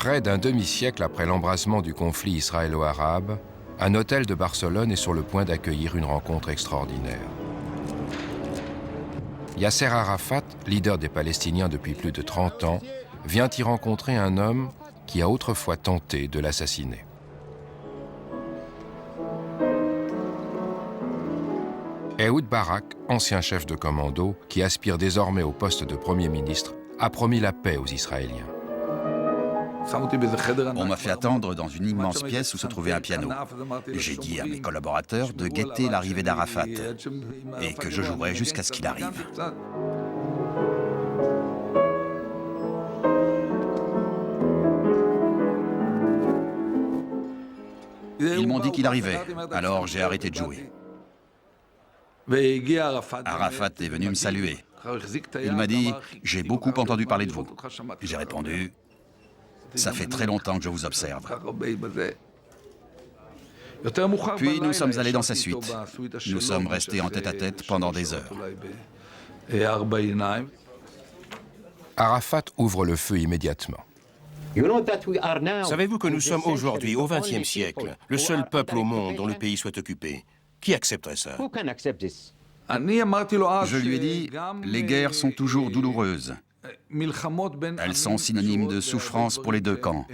Près d'un demi-siècle après l'embrasement du conflit israélo-arabe, un hôtel de Barcelone est sur le point d'accueillir une rencontre extraordinaire. Yasser Arafat, leader des Palestiniens depuis plus de 30 ans, vient y rencontrer un homme qui a autrefois tenté de l'assassiner. Ehud Barak, ancien chef de commando, qui aspire désormais au poste de Premier ministre, a promis la paix aux Israéliens. On m'a fait attendre dans une immense pièce où se trouvait un piano. J'ai dit à mes collaborateurs de guetter l'arrivée d'Arafat et que je jouerais jusqu'à ce qu'il arrive. Ils m'ont dit qu'il arrivait, alors j'ai arrêté de jouer. Arafat est venu me saluer. Il m'a dit « J'ai beaucoup entendu parler de vous ». J'ai répondu « Ça fait très longtemps que je vous observe ». Puis nous sommes allés dans sa suite. Nous sommes restés en tête-à-tête pendant des heures. Arafat ouvre le feu immédiatement. Savez-vous que nous sommes aujourd'hui, au XXe siècle, le seul peuple au monde dont le pays soit occupé? Qui accepterait ça? Je lui ai dit « Les guerres sont toujours douloureuses. Elles sont synonymes de souffrance pour les deux camps.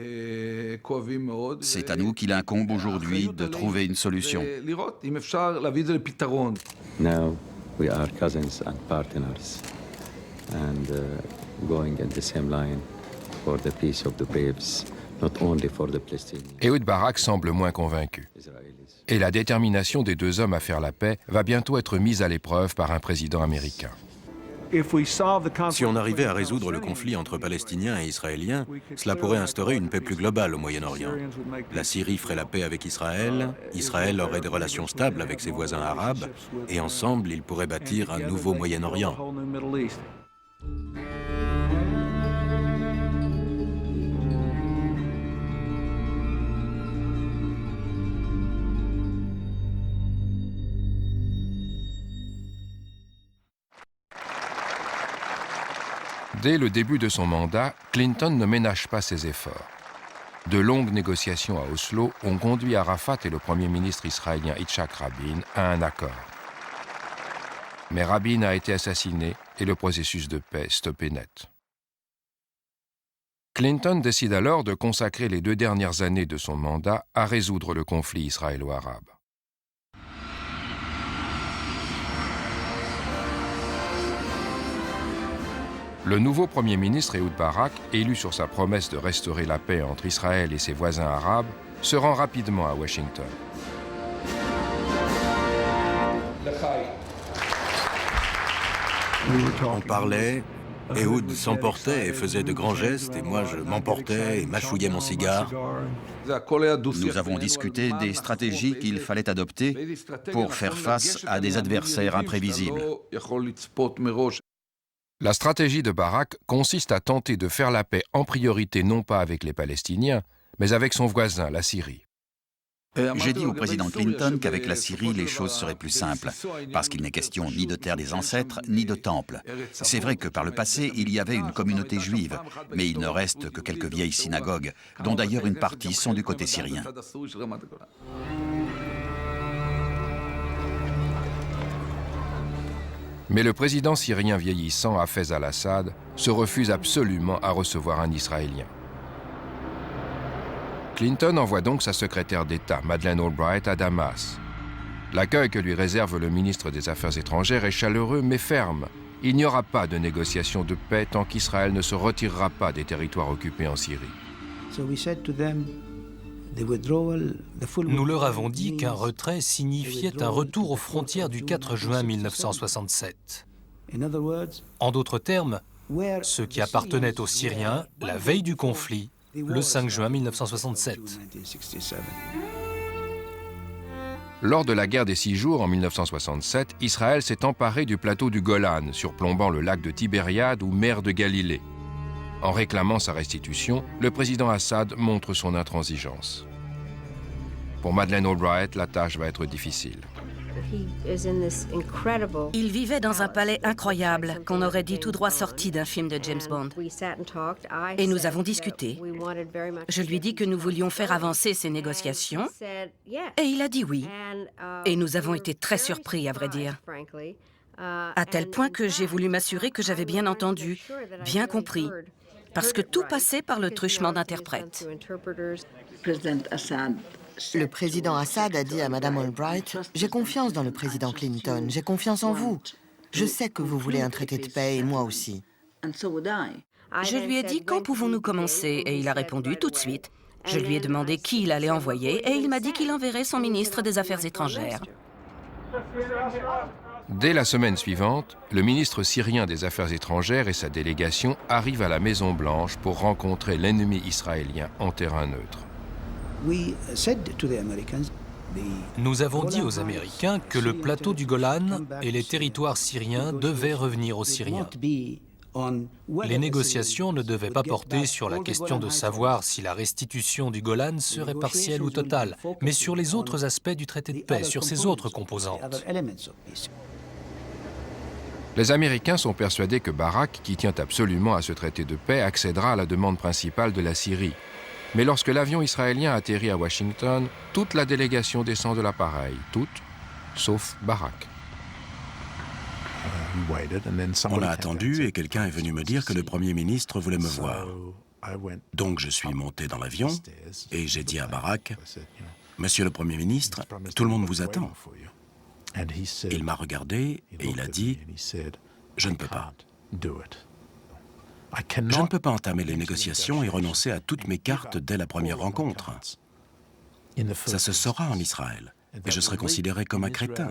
C'est à nous qu'il incombe aujourd'hui de trouver une solution. » Now we are cousins and partners and going in the same line for the peace of the braves, not only for the Palestinians. Ehud Barak semble moins convaincu. Et la détermination des deux hommes à faire la paix va bientôt être mise à l'épreuve par un président américain. Si on arrivait à résoudre le conflit entre Palestiniens et Israéliens, cela pourrait instaurer une paix plus globale au Moyen-Orient. La Syrie ferait la paix avec Israël, Israël aurait des relations stables avec ses voisins arabes, et ensemble, ils pourraient bâtir un nouveau Moyen-Orient. Dès le début de son mandat, Clinton ne ménage pas ses efforts. De longues négociations à Oslo ont conduit Arafat et le Premier ministre israélien Yitzhak Rabin à un accord. Mais Rabin a été assassiné et le processus de paix stoppé net. Clinton décide alors de consacrer les 2 dernières années de son mandat à résoudre le conflit israélo-arabe. Le nouveau Premier ministre Ehud Barak, élu sur sa promesse de restaurer la paix entre Israël et ses voisins arabes, se rend rapidement à Washington. On parlait, Ehud s'emportait et faisait de grands gestes, et moi je m'emportais et mâchouillais mon cigare. Nous avons discuté des stratégies qu'il fallait adopter pour faire face à des adversaires imprévisibles. La stratégie de Barak consiste à tenter de faire la paix en priorité non pas avec les Palestiniens, mais avec son voisin, la Syrie. J'ai dit au président Clinton qu'avec la Syrie, les choses seraient plus simples, parce qu'il n'est question ni de terre des ancêtres, ni de temple. C'est vrai que par le passé, il y avait une communauté juive, mais il ne reste que quelques vieilles synagogues, dont d'ailleurs une partie sont du côté syrien. Mais le président syrien vieillissant, Hafez al-Assad, se refuse absolument à recevoir un Israélien. Clinton envoie donc sa secrétaire d'État, Madeleine Albright, à Damas. L'accueil que lui réserve le ministre des Affaires étrangères est chaleureux mais ferme. Il n'y aura pas de négociation de paix tant qu'Israël ne se retirera pas des territoires occupés en Syrie. Nous leur avons dit qu'un retrait signifiait un retour aux frontières du 4 juin 1967. En d'autres termes, ce qui appartenait aux Syriens la veille du conflit, le 5 juin 1967. Lors de la guerre des 6 jours en 1967, Israël s'est emparé du plateau du Golan, surplombant le lac de Tibériade ou mer de Galilée. En réclamant sa restitution, le président Assad montre son intransigeance. Pour Madeleine Albright, la tâche va être difficile. Il vivait dans un palais incroyable, qu'on aurait dit tout droit sorti d'un film de James Bond. Et nous avons discuté. Je lui ai dit que nous voulions faire avancer ces négociations, et il a dit oui. Et nous avons été très surpris, à vrai dire. À tel point que j'ai voulu m'assurer que j'avais bien entendu, bien compris, parce que tout passait par le truchement d'interprètes. Le président Assad a dit à Madame Albright « J'ai confiance dans le président Clinton, j'ai confiance en vous. Je sais que vous voulez un traité de paix et moi aussi. » Je lui ai dit « Quand pouvons-nous commencer ?» Et il a répondu « Tout de suite ». Je lui ai demandé qui il allait envoyer et il m'a dit qu'il enverrait son ministre des Affaires étrangères. Dès la semaine suivante, le ministre syrien des Affaires étrangères et sa délégation arrivent à la Maison-Blanche pour rencontrer l'ennemi israélien en terrain neutre. Nous avons dit aux Américains que le plateau du Golan et les territoires syriens devaient revenir aux Syriens. Les négociations ne devaient pas porter sur la question de savoir si la restitution du Golan serait partielle ou totale, mais sur les autres aspects du traité de paix, sur ses autres composantes. Les Américains sont persuadés que Barak, qui tient absolument à ce traité de paix, accédera à la demande principale de la Syrie. Mais lorsque l'avion israélien atterrit à Washington, toute la délégation descend de l'appareil, toute, sauf Barak. On a attendu et quelqu'un est venu me dire que le Premier ministre voulait me voir. Donc je suis monté dans l'avion et j'ai dit à Barak, « Monsieur le Premier ministre, tout le monde vous attend. » Il m'a regardé et il a dit, « Je ne peux pas. Je ne peux pas entamer les négociations et renoncer à toutes mes cartes dès la première rencontre. Ça se saura en Israël et je serai considéré comme un crétin.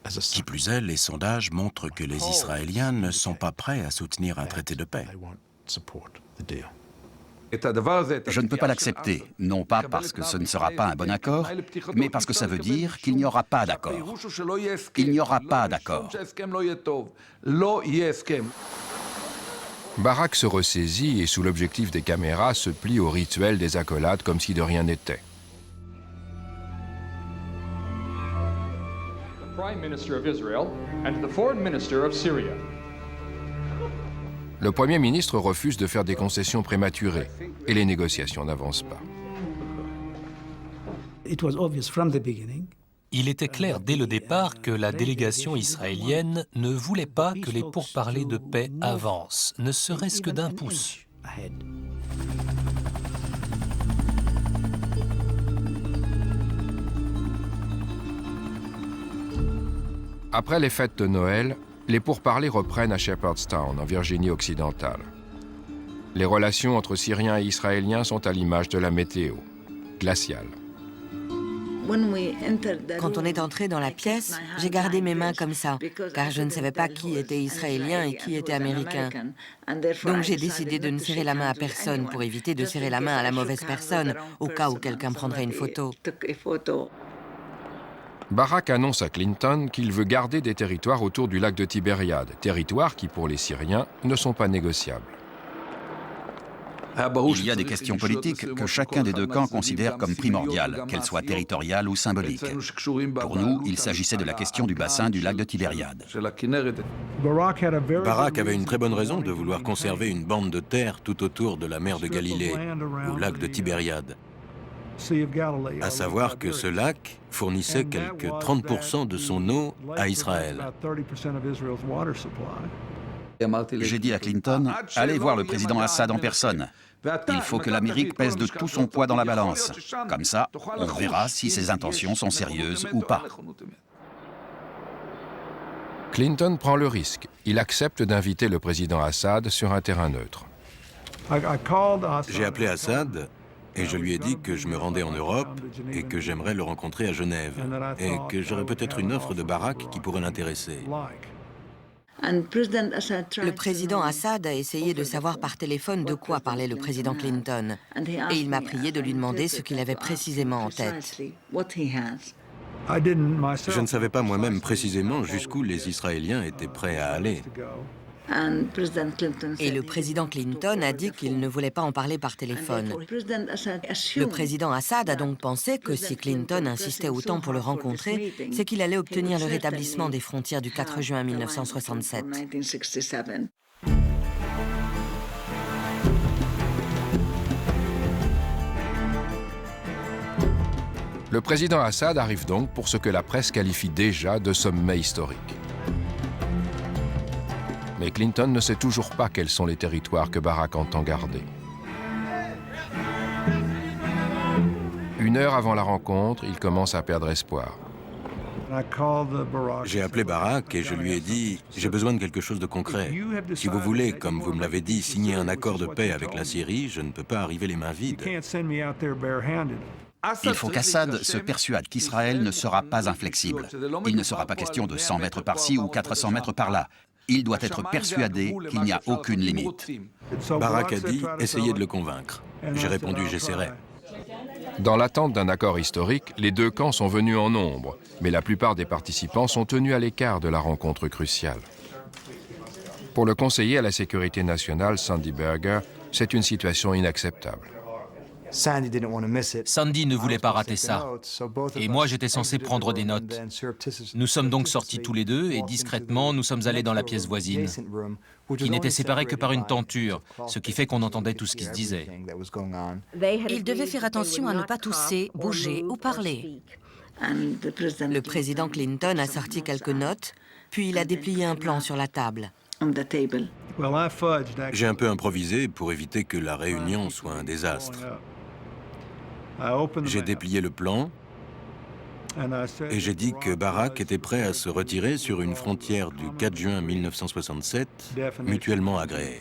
Qui plus est, les sondages montrent que les Israéliens ne sont pas prêts à soutenir un traité de paix. Je ne peux pas l'accepter, non pas parce que ce ne sera pas un bon accord, mais parce que ça veut dire qu'il n'y aura pas d'accord. Il n'y aura pas d'accord. Barak se ressaisit et, sous l'objectif des caméras, se plie au rituel des accolades comme si de rien n'était. Le Premier ministre refuse de faire des concessions prématurées et les négociations n'avancent pas. Il était clair dès le départ que la délégation israélienne ne voulait pas que les pourparlers de paix avancent, ne serait-ce que d'un pouce. Après les fêtes de Noël, les pourparlers reprennent à Shepherdstown, en Virginie occidentale. Les relations entre Syriens et Israéliens sont à l'image de la météo, glaciale. Quand on est entré dans la pièce, j'ai gardé mes mains comme ça, car je ne savais pas qui était israélien et qui était américain. Donc j'ai décidé de ne serrer la main à personne pour éviter de serrer la main à la mauvaise personne, au cas où quelqu'un prendrait une photo. Barak annonce à Clinton qu'il veut garder des territoires autour du lac de Tibériade, territoires qui, pour les Syriens, ne sont pas négociables. Il y a des questions politiques que chacun des deux camps considère comme primordiales, qu'elles soient territoriales ou symboliques. Pour nous, il s'agissait de la question du bassin du lac de Tibériade. Barak avait une très bonne raison de vouloir conserver une bande de terre tout autour de la mer de Galilée, au lac de Tibériade. À savoir que ce lac fournissait quelque 30% de son eau à Israël. J'ai dit à Clinton, allez voir le président Assad en personne. Il faut que l'Amérique pèse de tout son poids dans la balance. Comme ça, on verra si ses intentions sont sérieuses ou pas. Clinton prend le risque. Il accepte d'inviter le président Assad sur un terrain neutre. J'ai appelé Assad et je lui ai dit que je me rendais en Europe et que j'aimerais le rencontrer à Genève et que j'aurais peut-être une offre de Barak qui pourrait l'intéresser. Le président Assad a essayé de savoir par téléphone de quoi parlait le président Clinton, et il m'a prié de lui demander ce qu'il avait précisément en tête. Je ne savais pas moi-même précisément jusqu'où les Israéliens étaient prêts à aller. Et le président Clinton a dit qu'il ne voulait pas en parler par téléphone. Le président Assad a donc pensé que si Clinton insistait autant pour le rencontrer, c'est qu'il allait obtenir le rétablissement des frontières du 4 juin 1967. Le président Assad arrive donc pour ce que la presse qualifie déjà de sommet historique. Mais Clinton ne sait toujours pas quels sont les territoires que Barack entend garder. Une heure avant la rencontre, il commence à perdre espoir. J'ai appelé Barack et je lui ai dit « J'ai besoin de quelque chose de concret. Si vous voulez, comme vous me l'avez dit, signer un accord de paix avec la Syrie, je ne peux pas arriver les mains vides. » Il faut qu'Assad se persuade qu'Israël ne sera pas inflexible. Il ne sera pas question de 100 mètres par-ci ou 400 mètres par-là. Il doit être persuadé qu'il n'y a aucune limite. Barack a dit « Essayez de le convaincre ». J'ai répondu « J'essaierai ». Dans l'attente d'un accord historique, les deux camps sont venus en nombre, mais la plupart des participants sont tenus à l'écart de la rencontre cruciale. Pour le conseiller à la sécurité nationale, Sandy Berger, c'est une situation inacceptable. Sandy ne voulait pas rater ça. Et moi, j'étais censé prendre des notes. Nous sommes donc sortis tous les deux et discrètement, nous sommes allés dans la pièce voisine, qui n'était séparée que par une tenture, ce qui fait qu'on entendait tout ce qui se disait. Ils devaient faire attention à ne pas tousser, bouger ou parler. Le président Clinton a sorti quelques notes, puis il a déplié un plan sur la table. J'ai un peu improvisé pour éviter que la réunion soit un désastre. J'ai déplié le plan et j'ai dit que Barack était prêt à se retirer sur une frontière du 4 juin 1967, mutuellement agréée.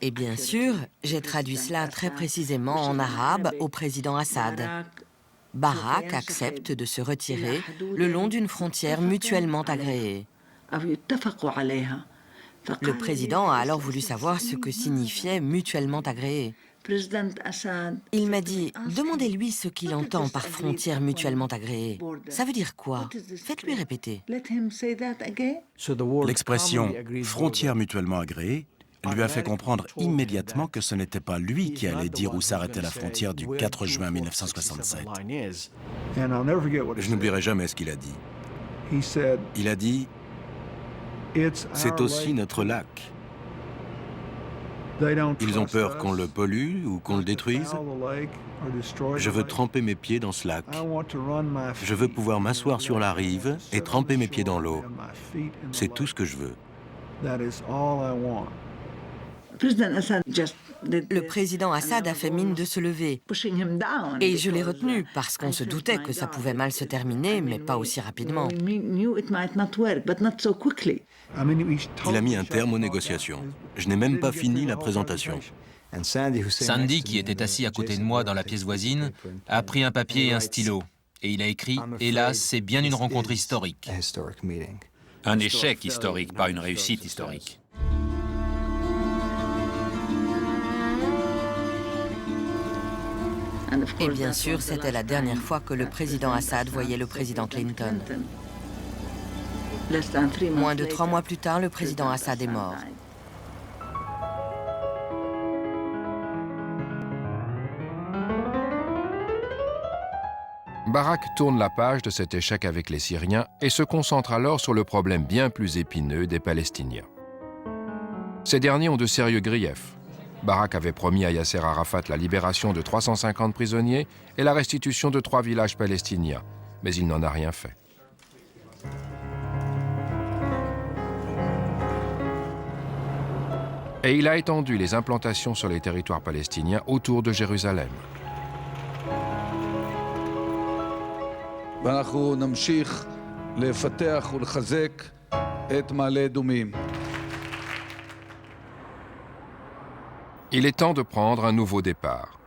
Et bien sûr, j'ai traduit cela très précisément en arabe au président Assad. Barack accepte de se retirer le long d'une frontière mutuellement agréée. Le président a alors voulu savoir ce que signifiait mutuellement agréé. Il m'a dit, demandez-lui ce qu'il entend par frontière mutuellement agréée. Ça veut dire quoi? Faites-lui répéter. L'expression « frontière mutuellement agréée » lui a fait comprendre immédiatement que ce n'était pas lui qui allait dire où s'arrêtait la frontière du 4 juin 1967. Je n'oublierai jamais ce qu'il a dit. Il a dit « C'est aussi notre lac. Ils ont peur qu'on le pollue ou qu'on le détruise. Je veux tremper mes pieds dans ce lac. Je veux pouvoir m'asseoir sur la rive et tremper mes pieds dans l'eau. C'est tout ce que je veux. » Le président Assad a fait mine de se lever. Et je l'ai retenu parce qu'on se doutait que ça pouvait mal se terminer, mais pas aussi rapidement. Il a mis un terme aux négociations. Je n'ai même pas fini la présentation. Sandy, qui était assis à côté de moi dans la pièce voisine, a pris un papier et un stylo. Et il a écrit « Hélas, c'est bien une rencontre historique. » Un échec historique, pas une réussite historique. Et bien sûr, c'était la dernière fois que le président Assad voyait le président Clinton. Moins de 3 mois plus tard, le président Assad est mort. Barack tourne la page de cet échec avec les Syriens et se concentre alors sur le problème bien plus épineux des Palestiniens. Ces derniers ont de sérieux griefs. Barack avait promis à Yasser Arafat la libération de 350 prisonniers et la restitution de 3 villages palestiniens, mais il n'en a rien fait. Et il a étendu les implantations sur les territoires palestiniens autour de Jérusalem. Il est temps de prendre un nouveau départ.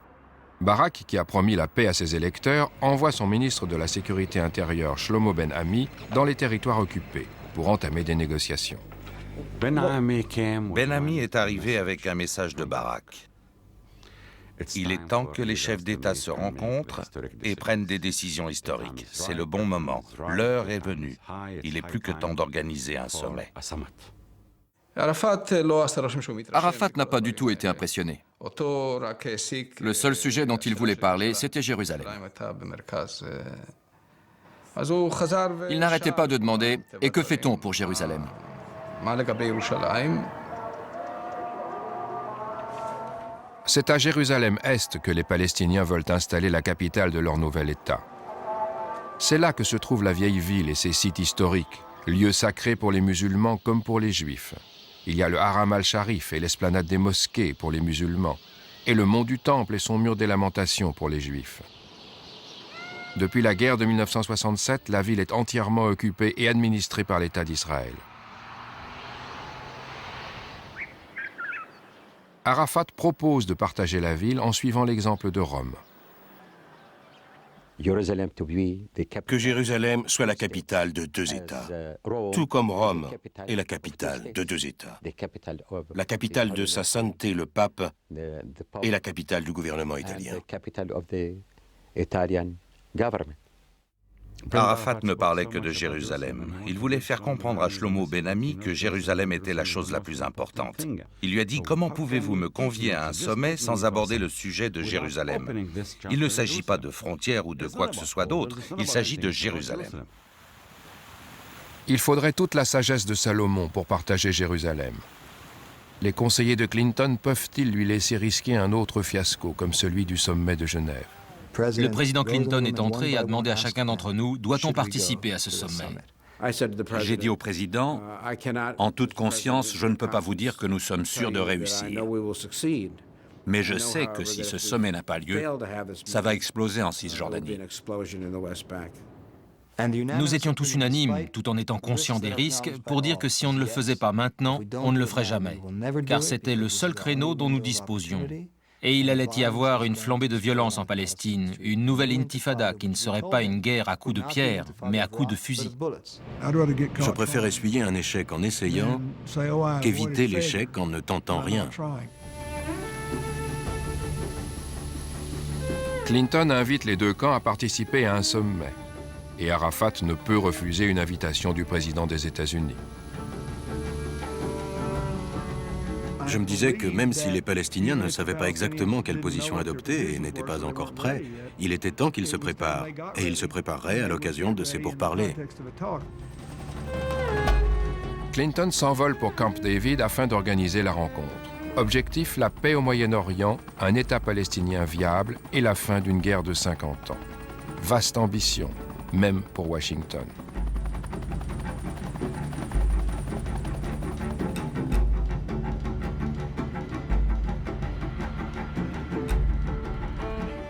Barack, qui a promis la paix à ses électeurs, envoie son ministre de la Sécurité intérieure, Shlomo Ben Ami, dans les territoires occupés pour entamer des négociations. Ben Ami est arrivé avec un message de Barack. Il est temps que les chefs d'État se rencontrent et prennent des décisions historiques. C'est le bon moment. L'heure est venue. Il est plus que temps d'organiser un sommet. Arafat n'a pas du tout été impressionné. Le seul sujet dont il voulait parler, c'était Jérusalem. Il n'arrêtait pas de demander « Et que fait-on pour Jérusalem ?» C'est à Jérusalem-Est que les Palestiniens veulent installer la capitale de leur nouvel État. C'est là que se trouve la vieille ville et ses sites historiques, lieux sacrés pour les musulmans comme pour les juifs. Il y a le Haram al-Sharif et l'esplanade des mosquées pour les musulmans, et le mont du Temple et son mur des lamentations pour les juifs. Depuis la guerre de 1967, la ville est entièrement occupée et administrée par l'État d'Israël. Arafat propose de partager la ville en suivant l'exemple de Rome. Que Jérusalem soit la capitale de deux États, tout comme Rome est la capitale de deux États. La capitale de sa sainteté, le pape, et la capitale du gouvernement italien. Arafat ne parlait que de Jérusalem. Il voulait faire comprendre à Shlomo Ben Ami que Jérusalem était la chose la plus importante. Il lui a dit « Comment pouvez-vous me convier à un sommet sans aborder le sujet de Jérusalem ?» Il ne s'agit pas de frontières ou de quoi que ce soit d'autre, il s'agit de Jérusalem. Il faudrait toute la sagesse de Salomon pour partager Jérusalem. Les conseillers de Clinton peuvent-ils lui laisser risquer un autre fiasco comme celui du sommet de Genève? Le président Clinton est entré et a demandé à chacun d'entre nous, doit-on participer à ce sommet? J'ai dit au président, en toute conscience, je ne peux pas vous dire que nous sommes sûrs de réussir. Mais je sais que si ce sommet n'a pas lieu, ça va exploser en Cisjordanie. Nous étions tous unanimes, tout en étant conscients des risques, pour dire que si on ne le faisait pas maintenant, on ne le ferait jamais. Car c'était le seul créneau dont nous disposions. Et il allait y avoir une flambée de violence en Palestine, une nouvelle intifada qui ne serait pas une guerre à coups de pierre, mais à coups de fusil. Je préfère essuyer un échec en essayant qu'éviter l'échec en ne tentant rien. Clinton invite les deux camps à participer à un sommet. Et Arafat ne peut refuser une invitation du président des États-Unis. Je me disais que même si les Palestiniens ne savaient pas exactement quelle position adopter et n'étaient pas encore prêts, il était temps qu'ils se préparent. Et ils se prépareraient à l'occasion de ces pourparlers. Clinton s'envole pour Camp David afin d'organiser la rencontre. Objectif, la paix au Moyen-Orient, un État palestinien viable et la fin d'une guerre de 50 ans. Vaste ambition, même pour Washington.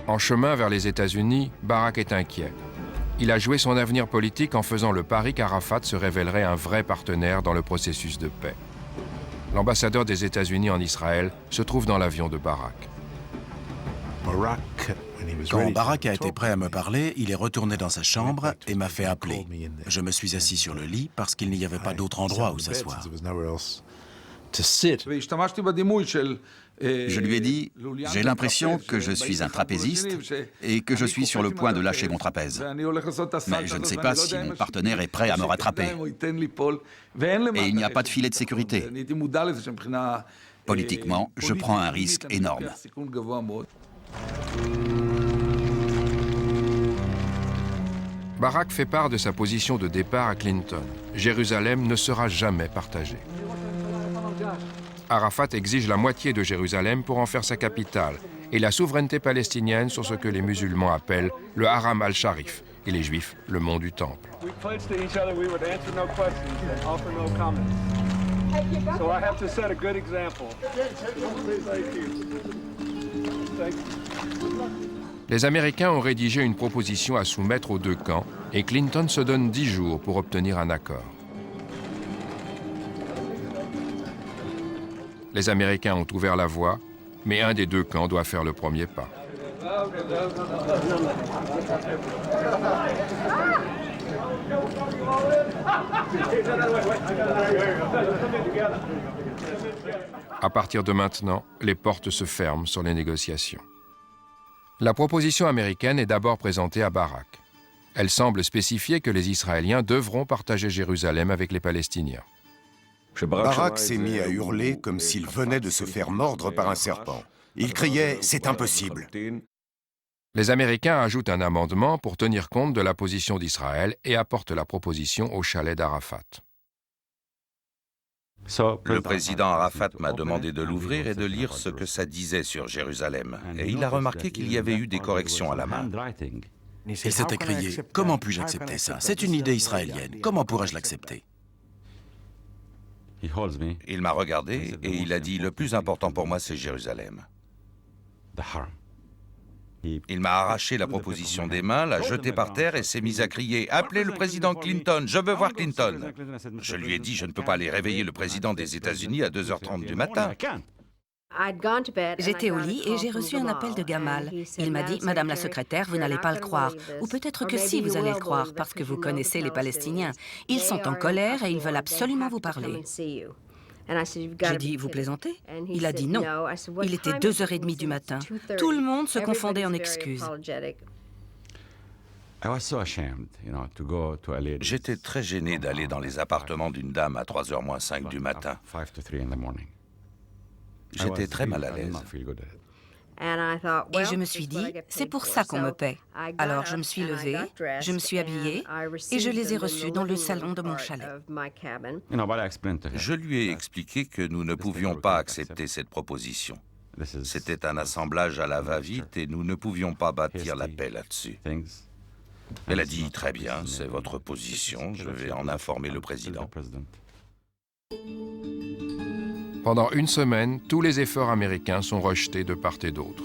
En chemin vers les États-Unis, Barak est inquiet. Il a joué son avenir politique en faisant le pari qu'Arafat se révélerait un vrai partenaire dans le processus de paix. L'ambassadeur des États-Unis en Israël se trouve dans l'avion de Barak. Quand Barak a été prêt à me parler, il est retourné dans sa chambre et m'a fait appeler. Je me suis assis sur le lit parce qu'il n'y avait pas d'autre endroit où s'asseoir. Je lui ai dit, j'ai l'impression que je suis un trapéziste et que je suis sur le point de lâcher mon trapèze. Mais je ne sais pas si mon partenaire est prêt à me rattraper. Et il n'y a pas de filet de sécurité. Politiquement, je prends un risque énorme. Barak fait part de sa position de départ à Clinton. Jérusalem ne sera jamais partagée. Arafat exige la moitié de Jérusalem pour en faire sa capitale et la souveraineté palestinienne sur ce que les musulmans appellent le Haram al-Sharif et les juifs le mont du Temple. Les Américains ont rédigé une proposition à soumettre aux deux camps et Clinton se donne 10 jours pour obtenir un accord. Les Américains ont ouvert la voie, mais un des deux camps doit faire le premier pas. À partir de maintenant, les portes se ferment sur les négociations. La proposition américaine est d'abord présentée à Barak. Elle semble spécifier que les Israéliens devront partager Jérusalem avec les Palestiniens. Barak s'est mis à hurler comme s'il venait de se faire mordre par un serpent. Il criait « C'est impossible ». Les Américains ajoutent un amendement pour tenir compte de la position d'Israël et apportent la proposition au chalet d'Arafat. Le président Arafat m'a demandé de l'ouvrir et de lire ce que ça disait sur Jérusalem. Et il a remarqué qu'il y avait eu des corrections à la main. Il s'est écrié « Comment puis-je accepter ça? C'est une idée israélienne. Comment pourrais-je l'accepter ?» Il m'a regardé et il a dit « Le plus important pour moi, c'est Jérusalem ». Il m'a arraché la proposition des mains, l'a jetée par terre et s'est mis à crier « Appelez le président Clinton, je veux voir Clinton !» Je lui ai dit « Je ne peux pas aller réveiller le président des États-Unis à 2h30 du matin ». J'étais au lit et j'ai reçu un appel de Gamal. Il m'a dit « Madame la secrétaire, vous n'allez pas le croire. Ou peut-être que si, vous allez le croire, parce que vous connaissez les Palestiniens. Ils sont en colère et ils veulent absolument vous parler. » J'ai dit « Vous plaisantez ?» Il a dit non. Il était 2h30 du matin. Tout le monde se confondait en excuses. J'étais très gêné d'aller dans les appartements d'une dame à 3h moins 5 du matin. J'étais très mal à l'aise. Et je me suis dit, c'est pour ça qu'on me paie. Alors je me suis levée, je me suis habillée et je les ai reçus dans le salon de mon chalet. Je lui ai expliqué que nous ne pouvions pas accepter cette proposition. C'était un assemblage à la va-vite et nous ne pouvions pas bâtir la paix là-dessus. Elle a dit, très bien, c'est votre position, je vais en informer le président. Pendant une semaine, tous les efforts américains sont rejetés de part et d'autre.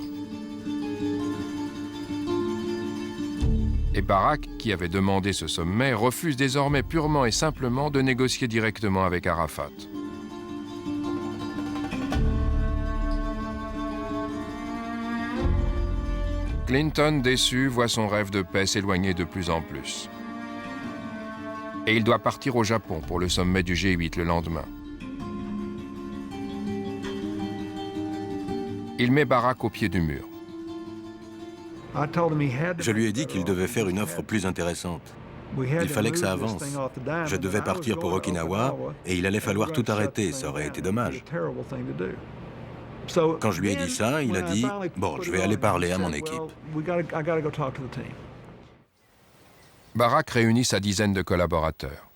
Et Barak, qui avait demandé ce sommet, refuse désormais purement et simplement de négocier directement avec Arafat. Clinton, déçu, voit son rêve de paix s'éloigner de plus en plus. Et il doit partir au Japon pour le sommet du G8 le lendemain. Il met Barak au pied du mur. Je lui ai dit qu'il devait faire une offre plus intéressante. Il fallait que ça avance. Je devais partir pour Okinawa et il allait falloir tout arrêter, ça aurait été dommage. Quand je lui ai dit ça, il a dit « Bon, je vais aller parler à mon équipe ». Barak réunit sa dizaine de collaborateurs.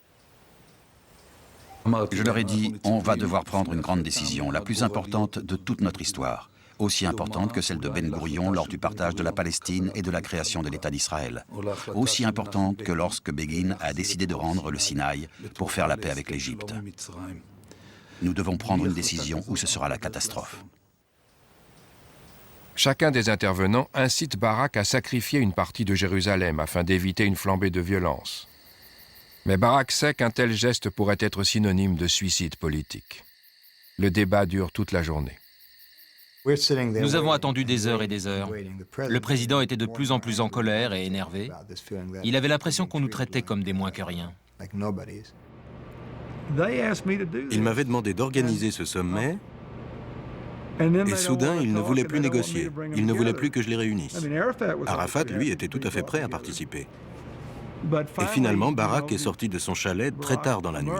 Je leur ai dit, on va devoir prendre une grande décision, la plus importante de toute notre histoire, aussi importante que celle de Ben Gourion lors du partage de la Palestine et de la création de l'État d'Israël, aussi importante que lorsque Begin a décidé de rendre le Sinaï pour faire la paix avec l'Égypte. Nous devons prendre une décision ou ce sera la catastrophe. Chacun des intervenants incite Barak à sacrifier une partie de Jérusalem afin d'éviter une flambée de violence. Mais Barak sait qu'un tel geste pourrait être synonyme de suicide politique. Le débat dure toute la journée. Nous avons attendu des heures et des heures. Le président était de plus en plus en colère et énervé. Il avait l'impression qu'on nous traitait comme des moins que rien. Il m'avait demandé d'organiser ce sommet et soudain, il ne voulait plus négocier. Il ne voulait plus que je les réunisse. Arafat, lui, était tout à fait prêt à participer. Et finalement, Barak est sorti de son chalet très tard dans la nuit.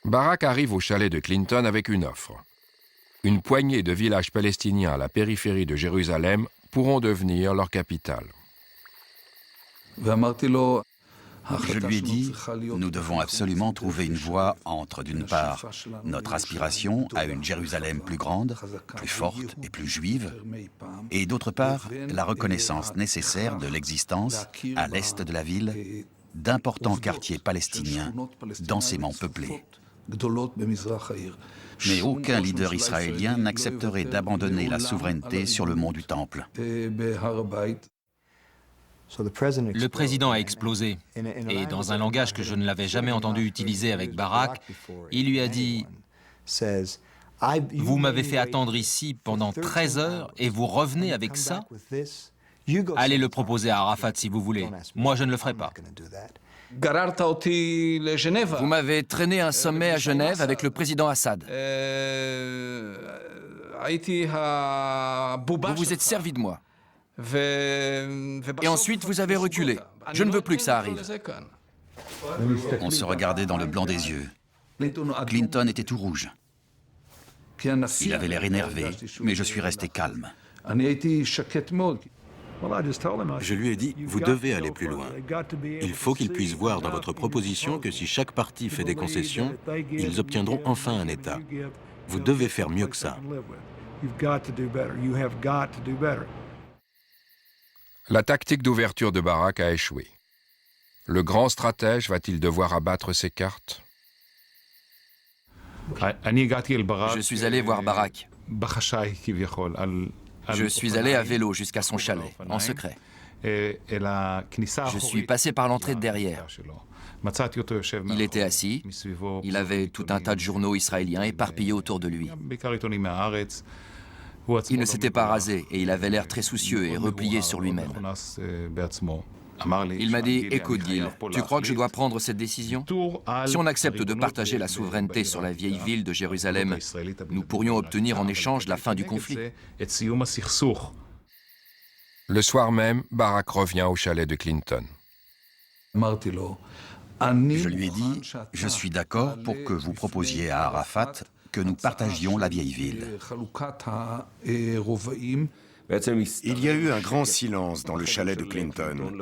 Barak arrive au chalet de Clinton avec une offre. Une poignée de villages palestiniens à la périphérie de Jérusalem pourront devenir leur capitale. Je lui ai dit, nous devons absolument trouver une voie entre, d'une part, notre aspiration à une Jérusalem plus grande, plus forte et plus juive, et d'autre part, la reconnaissance nécessaire de l'existence, à l'est de la ville, d'importants quartiers palestiniens densément peuplés. Mais aucun leader israélien n'accepterait d'abandonner la souveraineté sur le mont du Temple. Le président a explosé, et dans un langage que je ne l'avais jamais entendu utiliser avec Barak, il lui a dit « Vous m'avez fait attendre ici pendant 13 heures et vous revenez avec ça? Allez le proposer à Arafat si vous voulez. Moi, je ne le ferai pas. » Vous m'avez traîné un sommet à Genève avec le président Assad. Vous vous êtes servi de moi. Et ensuite, vous avez reculé. Je ne veux plus que ça arrive. On se regardait dans le blanc des yeux. Clinton était tout rouge. Il avait l'air énervé, mais je suis resté calme. Je lui ai dit, vous devez aller plus loin. Il faut qu'ils puissent voir dans votre proposition que si chaque parti fait des concessions, ils obtiendront enfin un État. Vous devez faire mieux que ça. La tactique d'ouverture de Barak a échoué. Le grand stratège va-t-il devoir abattre ses cartes? Je suis allé voir Barak. Je suis allé à vélo jusqu'à son chalet, en secret. Je suis passé par l'entrée de derrière. Il était assis, il avait tout un tas de journaux israéliens éparpillés autour de lui. Il ne s'était pas rasé et il avait l'air très soucieux et replié sur lui-même. Il m'a dit, écoute Gil, tu crois que je dois prendre cette décision? Si on accepte de partager la souveraineté sur la vieille ville de Jérusalem, nous pourrions obtenir en échange la fin du conflit. Le soir même, Barak revient au chalet de Clinton. Je lui ai dit, je suis d'accord pour que vous proposiez à Arafat que nous partagions la vieille ville. Il y a eu un grand silence dans le chalet de Clinton.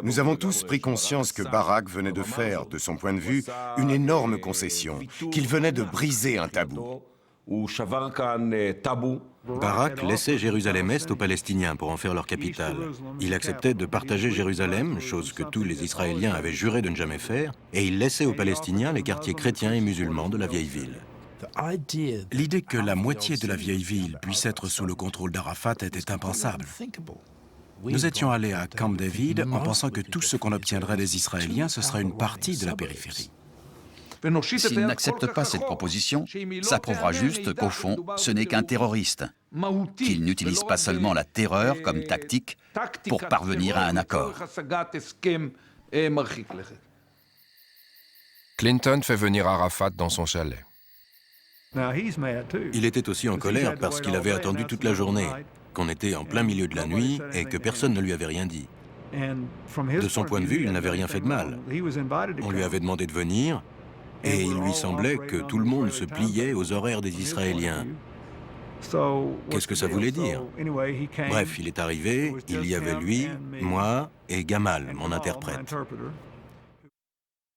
Nous avons tous pris conscience que Barak venait de faire, de son point de vue, une énorme concession, qu'il venait de briser un tabou. Barak laissait Jérusalem-Est aux Palestiniens pour en faire leur capitale. Il acceptait de partager Jérusalem, chose que tous les Israéliens avaient juré de ne jamais faire, et il laissait aux Palestiniens les quartiers chrétiens et musulmans de la vieille ville. L'idée que la moitié de la vieille ville puisse être sous le contrôle d'Arafat était impensable. Nous étions allés à Camp David en pensant que tout ce qu'on obtiendrait des Israéliens, ce serait une partie de la périphérie. S'il n'accepte pas cette proposition, ça prouvera juste qu'au fond, ce n'est qu'un terroriste, qu'il n'utilise pas seulement la terreur comme tactique pour parvenir à un accord. Clinton fait venir Arafat dans son chalet. Il était aussi en colère parce qu'il avait attendu toute la journée, qu'on était en plein milieu de la nuit et que personne ne lui avait rien dit. De son point de vue, il n'avait rien fait de mal. On lui avait demandé de venir et il lui semblait que tout le monde se pliait aux horaires des Israéliens. Qu'est-ce que ça voulait dire? Bref, il est arrivé, il y avait lui, moi et Gamal, mon interprète.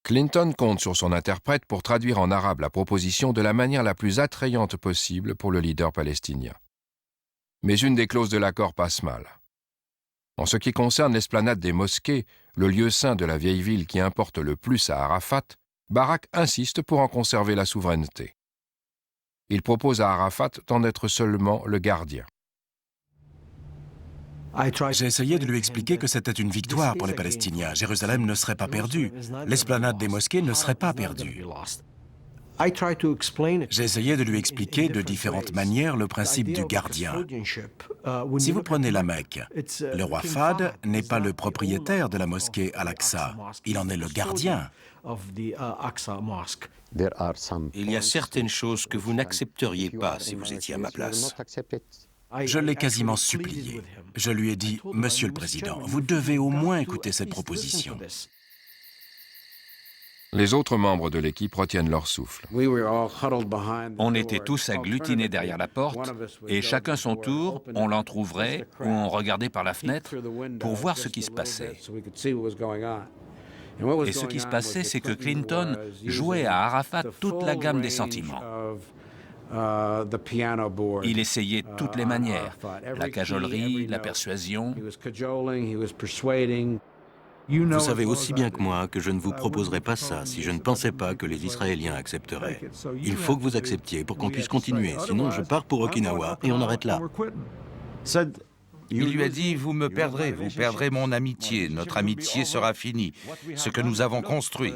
Clinton compte sur son interprète pour traduire en arabe la proposition de la manière la plus attrayante possible pour le leader palestinien. Mais une des clauses de l'accord passe mal. En ce qui concerne l'esplanade des mosquées, le lieu saint de la vieille ville qui importe le plus à Arafat, Barak insiste pour en conserver la souveraineté. Il propose à Arafat d'en être seulement le gardien. J'ai essayé de lui expliquer que c'était une victoire pour les Palestiniens. Jérusalem ne serait pas perdue. L'esplanade des mosquées ne serait pas perdue. J'ai essayé de lui expliquer de différentes manières le principe du gardien. Si vous prenez la Mecque, le roi Fahd n'est pas le propriétaire de la mosquée Al-Aqsa. Il en est le gardien. Il y a certaines choses que vous n'accepteriez pas si vous étiez à ma place. Je l'ai quasiment supplié. Je lui ai dit, « Monsieur le Président, vous devez au moins écouter cette proposition. » Les autres membres de l'équipe retiennent leur souffle. On était tous agglutinés derrière la porte et chacun son tour, on l'entrouvrait ou on regardait par la fenêtre pour voir ce qui se passait. Et ce qui se passait, c'est que Clinton jouait à Arafat toute la gamme des sentiments. Il essayait toutes les manières, la cajolerie, la persuasion. Vous savez aussi bien que moi que je ne vous proposerai pas ça si je ne pensais pas que les Israéliens accepteraient. Il faut que vous acceptiez pour qu'on puisse continuer, sinon je pars pour Okinawa et on arrête là. Il lui a dit, vous me perdrez, vous perdrez mon amitié, notre amitié sera finie, ce que nous avons construit.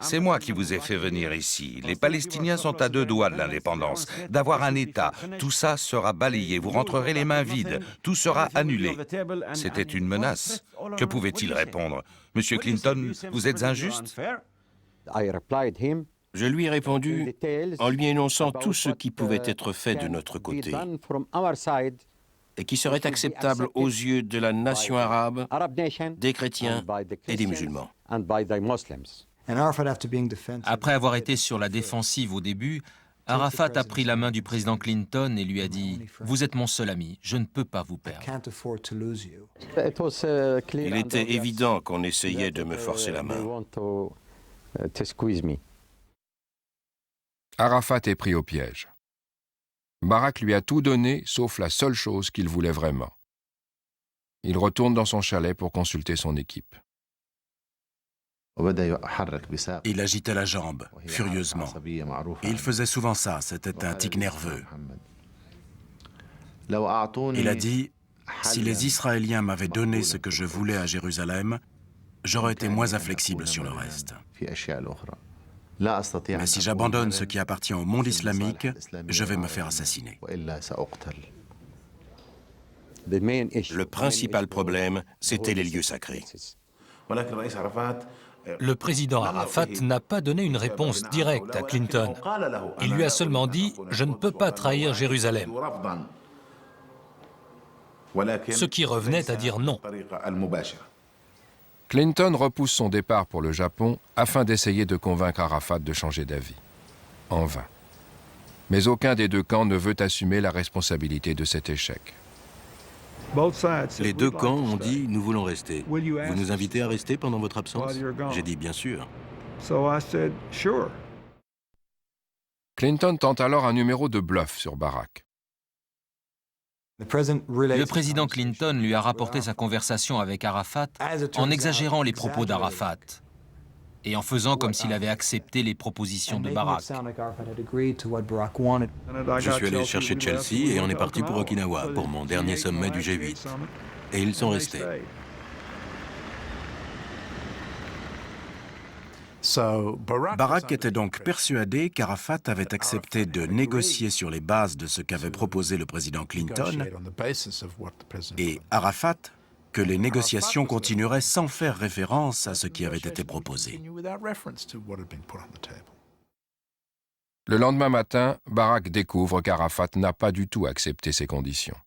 C'est moi qui vous ai fait venir ici. Les Palestiniens sont à 2 doigts de l'indépendance, d'avoir un État. Tout ça sera balayé, vous rentrerez les mains vides, tout sera annulé. C'était une menace. Que pouvait-il répondre? Monsieur Clinton, vous êtes injuste? Je lui ai répondu en lui énonçant tout ce qui pouvait être fait de notre côté et qui serait acceptable aux yeux de la nation arabe, des chrétiens et des musulmans. Après avoir été sur la défensive au début, Arafat a pris la main du président Clinton et lui a dit « Vous êtes mon seul ami, je ne peux pas vous perdre. » Il était évident qu'on essayait de me forcer la main. Arafat est pris au piège. Barak lui a tout donné, sauf la seule chose qu'il voulait vraiment. Il retourne dans son chalet pour consulter son équipe. Il agitait la jambe, furieusement. Et il faisait souvent ça, c'était un tic nerveux. Il a dit, si les Israéliens m'avaient donné ce que je voulais à Jérusalem, j'aurais été moins inflexible sur le reste. Mais si j'abandonne ce qui appartient au monde islamique, je vais me faire assassiner. Le principal problème, c'était les lieux sacrés. Le président Arafat n'a pas donné une réponse directe à Clinton. Il lui a seulement dit « Je ne peux pas trahir Jérusalem », ce qui revenait à dire non. Clinton repousse son départ pour le Japon afin d'essayer de convaincre Arafat de changer d'avis. En vain. Mais aucun des deux camps ne veut assumer la responsabilité de cet échec. Les deux camps ont dit « Nous voulons rester. Vous nous invitez à rester pendant votre absence ?» J'ai dit « Bien sûr. » Clinton tente alors un numéro de bluff sur Barak. Le président Clinton lui a rapporté sa conversation avec Arafat en exagérant les propos d'Arafat et en faisant comme s'il avait accepté les propositions de Barak. Je suis allé chercher Chelsea et on est parti pour Okinawa, pour mon dernier sommet du G8. Et ils sont restés. Barak était donc persuadé qu'Arafat avait accepté de négocier sur les bases de ce qu'avait proposé le président Clinton, et Arafat que les négociations continueraient sans faire référence à ce qui avait été proposé. Le lendemain matin, Barak découvre qu'Arafat n'a pas du tout accepté ces conditions.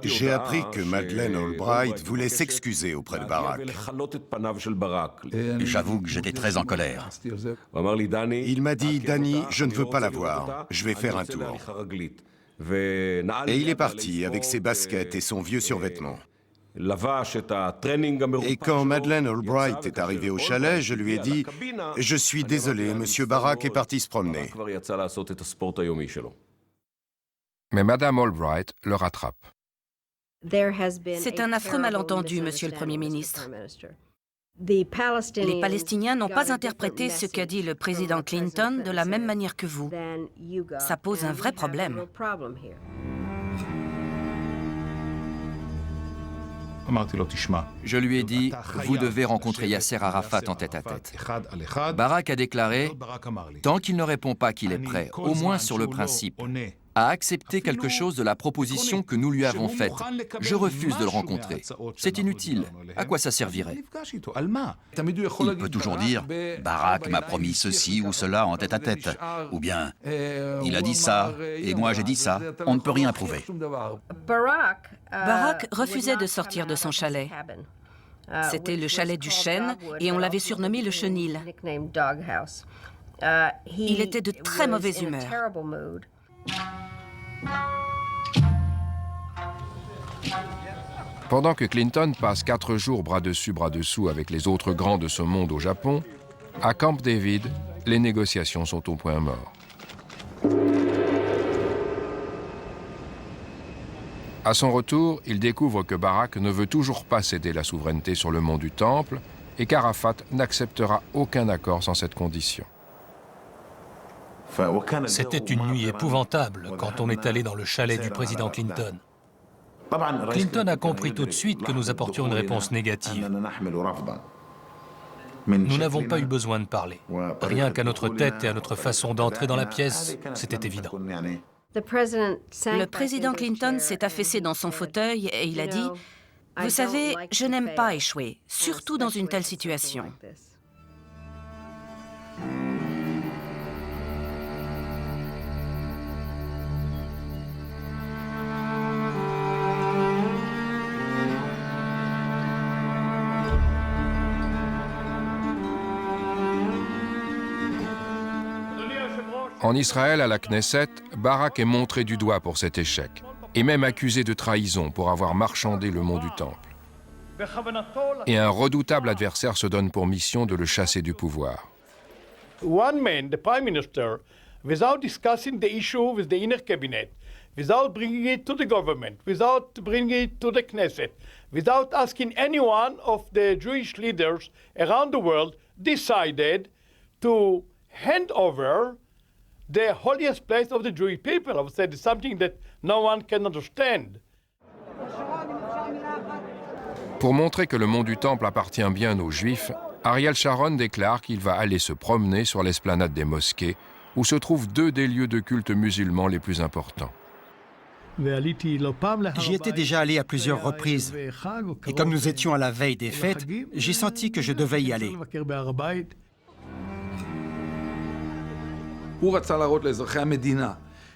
J'ai appris que Madeleine Albright voulait s'excuser auprès de Barak. J'avoue que j'étais très en colère. Il m'a dit, Danny, je ne veux pas la voir, je vais faire un tour. Et il est parti avec ses baskets et son vieux survêtement. Et quand Madeleine Albright est arrivée au chalet, je lui ai dit « Je suis désolé, Monsieur Barak est parti se promener. » Mais Madame Albright le rattrape. C'est un affreux malentendu, Monsieur le Premier ministre. Les Palestiniens n'ont pas interprété ce qu'a dit le président Clinton de la même manière que vous. Ça pose un vrai problème. Je lui ai dit, vous devez rencontrer Yasser Arafat en tête-à-tête. Barak a déclaré, tant qu'il ne répond pas qu'il est prêt, au moins sur le principe, à accepter quelque chose de la proposition que nous lui avons faite, je refuse de le rencontrer. C'est inutile. À quoi ça servirait? Il peut toujours dire, Barak m'a promis ceci ou cela en tête-à-tête. Ou bien, il a dit ça et moi j'ai dit ça. On ne peut rien prouver. Barak refusait de sortir de son chalet. C'était le chalet du chêne et on l'avait surnommé le chenil. Il était de très mauvaise humeur. Pendant que Clinton passe 4 jours bras dessus, bras dessous avec les autres grands de ce monde au Japon, à Camp David, les négociations sont au point mort. À son retour, il découvre que Barak ne veut toujours pas céder la souveraineté sur le mont du Temple et qu'Arafat n'acceptera aucun accord sans cette condition. C'était une nuit épouvantable quand on est allé dans le chalet du président Clinton. Clinton a compris tout de suite que nous apportions une réponse négative. Nous n'avons pas eu besoin de parler. Rien qu'à notre tête et à notre façon d'entrer dans la pièce, c'était évident. Le président Clinton s'est affaissé dans son fauteuil et il a dit « Vous savez, je n'aime pas échouer, surtout dans une telle situation. » En Israël, à la Knesset, Barak est montré du doigt pour cet échec, et même accusé de trahison pour avoir marchandé le mont du Temple. Et un redoutable adversaire se donne pour mission de le chasser du pouvoir. One man, the Prime Minister, without discussing the issue with the inner cabinet, without bringing it to the government, without bringing it to the Knesset, without asking any one of the Jewish leaders around the world, decided to hand over the holiest place of the Jewish people. I would say it's something that no one can understand. Pour montrer que le mont du Temple appartient bien aux Juifs, Ariel Sharon déclare qu'il va aller se promener sur l'esplanade des mosquées, où se trouvent deux des lieux de culte musulmans les plus importants. J'y étais déjà allé à plusieurs reprises. Et comme nous étions à la veille des fêtes, j'ai senti que je devais y aller.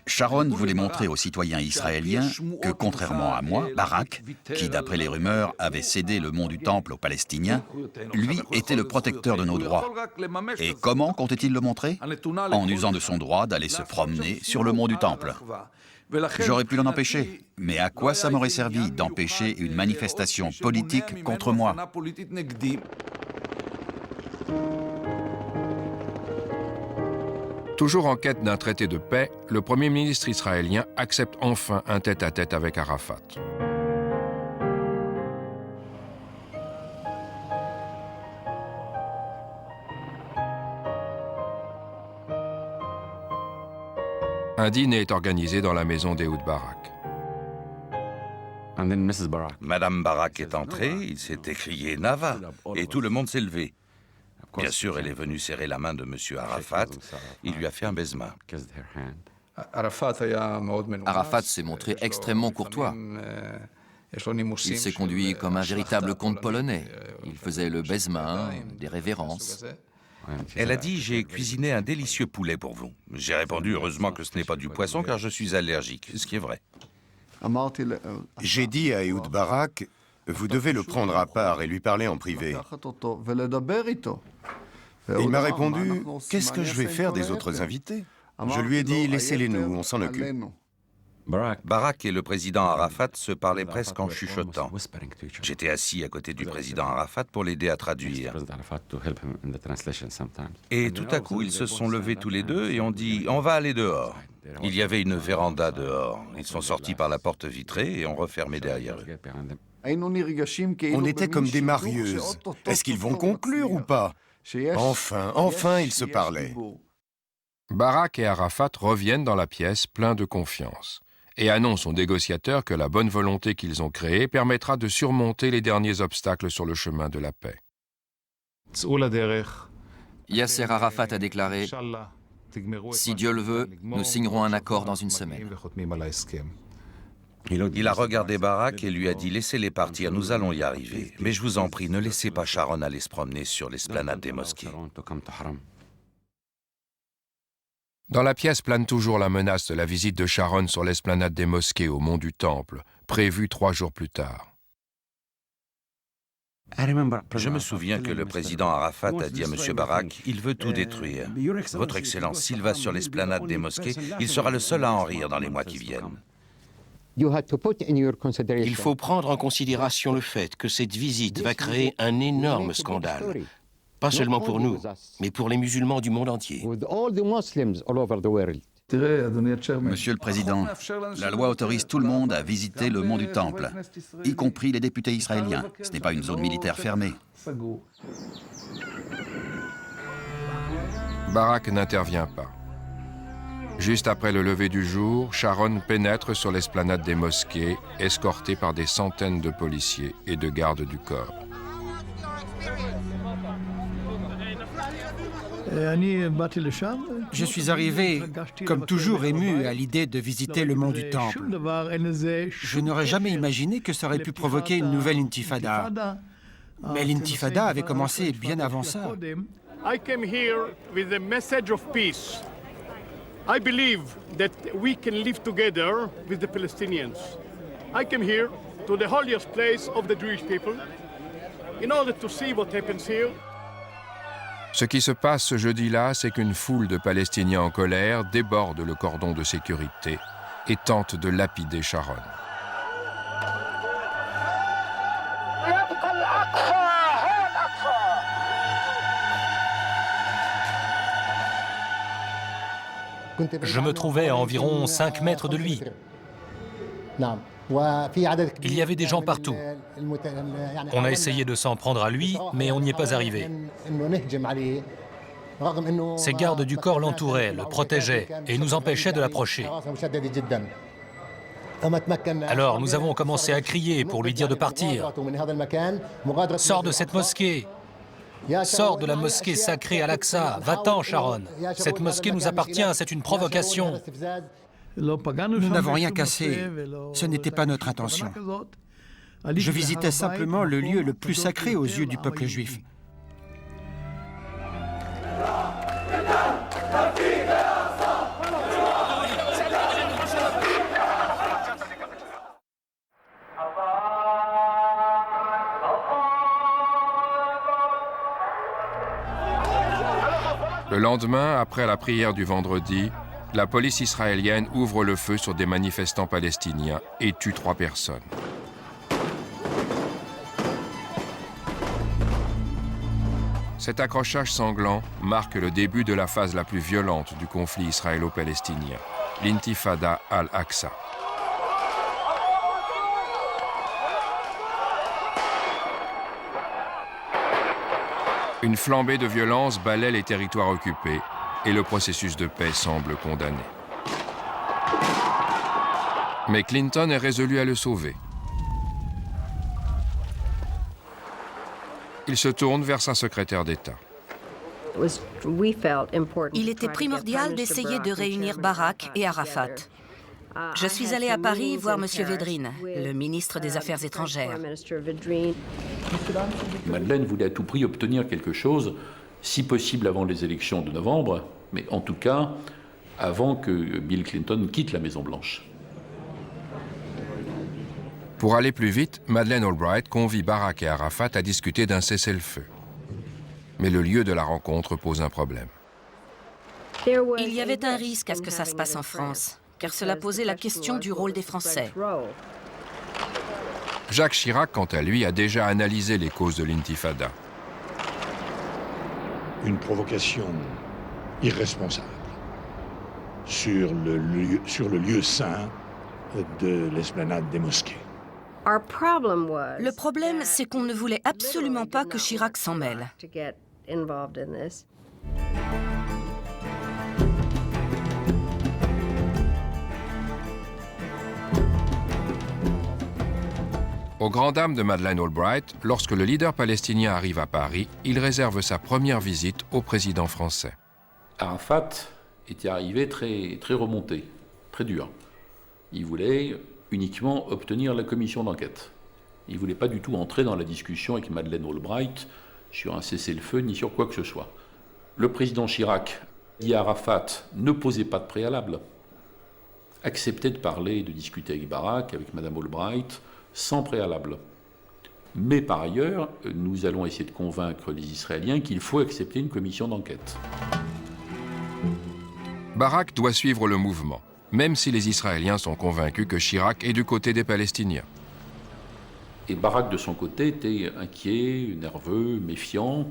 Sharon voulait montrer aux citoyens israéliens que, contrairement à moi, Barak, qui d'après les rumeurs avait cédé le mont du Temple aux Palestiniens, lui était le protecteur de nos droits. Et comment comptait-il le montrer? En usant de son droit d'aller se promener sur le mont du Temple. J'aurais pu l'en empêcher, mais à quoi ça m'aurait servi d'empêcher une manifestation politique contre moi? Toujours en quête d'un traité de paix, le Premier ministre israélien accepte enfin un tête-à-tête avec Arafat. Un dîner est organisé dans la maison d'Ehud Barak. Madame Barak est entrée, il s'est écrié Nava, et tout le monde s'est levé. Bien sûr, elle est venue serrer la main de M. Arafat. Il lui a fait un baisement. Arafat s'est montré extrêmement courtois. Il s'est conduit comme un véritable comte polonais. Il faisait le baisement, des révérences. Elle a dit « J'ai cuisiné un délicieux poulet pour vous ». J'ai répondu « Heureusement que ce n'est pas du poisson car je suis allergique », ce qui est vrai. J'ai dit à Ehud Barak, vous devez le prendre à part et lui parler en privé. Il m'a répondu, qu'est-ce que je vais faire des autres invités? Je lui ai dit, laissez-les nous, on s'en occupe. Barak et le président Arafat se parlaient presque en chuchotant. J'étais assis à côté du président Arafat pour l'aider à traduire. Et tout à coup, ils se sont levés tous les deux et ont dit « On va aller dehors ». Il y avait une véranda dehors. Ils sont sortis par la porte vitrée et ont refermé derrière eux. On était comme des marieuses. Est-ce qu'ils vont conclure ou pas? Enfin, ils se parlaient. Barak et Arafat reviennent dans la pièce pleins de confiance et annoncent aux négociateurs que la bonne volonté qu'ils ont créée permettra de surmonter les derniers obstacles sur le chemin de la paix. Yasser Arafat a déclaré « Si Dieu le veut, nous signerons un accord dans une semaine ». Il a regardé Barak et lui a dit « Laissez-les partir, nous allons y arriver. Mais je vous en prie, ne laissez pas Sharon aller se promener sur l'esplanade des mosquées. » Dans la pièce plane toujours la menace de la visite de Sharon sur l'esplanade des mosquées au mont du Temple, prévue 3 jours plus tard. Je me souviens que le président Arafat a dit à M. Barak « Il veut tout détruire. Votre Excellence, s'il va sur l'esplanade des mosquées, il sera le seul à en rire dans les mois qui viennent. » Il faut prendre en considération le fait que cette visite va créer un énorme scandale. Pas seulement pour nous, mais pour les musulmans du monde entier. Monsieur le Président, la loi autorise tout le monde à visiter le mont du Temple, y compris les députés israéliens. Ce n'est pas une zone militaire fermée. Barak n'intervient pas. Juste après le lever du jour, Sharon pénètre sur l'esplanade des mosquées, escortée par des centaines de policiers et de gardes du corps. Je suis arrivé, comme toujours, ému à l'idée de visiter le mont du Temple. Je n'aurais jamais imaginé que ça aurait pu provoquer une nouvelle intifada. Mais l'intifada avait commencé bien avant ça. I came here with a message of peace. I believe that we can live together with the Palestinians. I came here to the holiest place of the Jewish people in order to see what happens here. Ce qui se passe ce jeudi-là, c'est qu'une foule de Palestiniens en colère déborde le cordon de sécurité et tente de lapider Sharon. Je me trouvais à environ 5 mètres de lui. Il y avait des gens partout. On a essayé de s'en prendre à lui, mais on n'y est pas arrivé. Ces gardes du corps l'entouraient, le protégeaient et nous empêchaient de l'approcher. Alors nous avons commencé à crier pour lui dire de partir. « Sors de cette mosquée ! Sors de la mosquée sacrée Al-Aqsa, va-t'en Sharon. Cette mosquée nous appartient, c'est une provocation. » Nous n'avons rien cassé. Ce n'était pas notre intention. Je visitais simplement le lieu le plus sacré aux yeux du peuple juif. Le lendemain, après la prière du vendredi, la police israélienne ouvre le feu sur des manifestants palestiniens et tue 3 personnes. Cet accrochage sanglant marque le début de la phase la plus violente du conflit israélo-palestinien, l'intifada al-Aqsa. Une flambée de violence balaie les territoires occupés et le processus de paix semble condamné. Mais Clinton est résolu à le sauver. Il se tourne vers sa secrétaire d'État. Il était primordial d'essayer de réunir Barak et Arafat. Je suis allée à Paris voir M. Védrine, le ministre des Affaires étrangères. Madeleine voulait à tout prix obtenir quelque chose, si possible avant les élections de novembre, mais en tout cas avant que Bill Clinton quitte la Maison-Blanche. Pour aller plus vite, Madeleine Albright convie Barak et Arafat à discuter d'un cessez-le-feu. Mais le lieu de la rencontre pose un problème. Il y avait un risque à ce que ça se passe en France, car cela posait la question du rôle des Français. Jacques Chirac, quant à lui, a déjà analysé les causes de l'intifada. Une provocation irresponsable sur le lieu saint de l'esplanade des mosquées. Le problème, c'est qu'on ne voulait absolument pas que Chirac s'en mêle. Aux grandes dames de Madeleine Albright, lorsque le leader palestinien arrive à Paris, il réserve sa première visite au président français. Arafat était arrivé très remonté, très dur. Il voulait uniquement obtenir la commission d'enquête. Il ne voulait pas du tout entrer dans la discussion avec Madeleine Albright sur un cessez-le-feu ni sur quoi que ce soit. Le président Chirac dit à Arafat ne posez pas de préalable. Acceptez de parler et de discuter avec Barak, avec Madame Albright, sans préalable. Mais par ailleurs, nous allons essayer de convaincre les Israéliens qu'il faut accepter une commission d'enquête. Barak doit suivre le mouvement, même si les Israéliens sont convaincus que Chirac est du côté des Palestiniens. Et Barak, de son côté, était inquiet, nerveux, méfiant,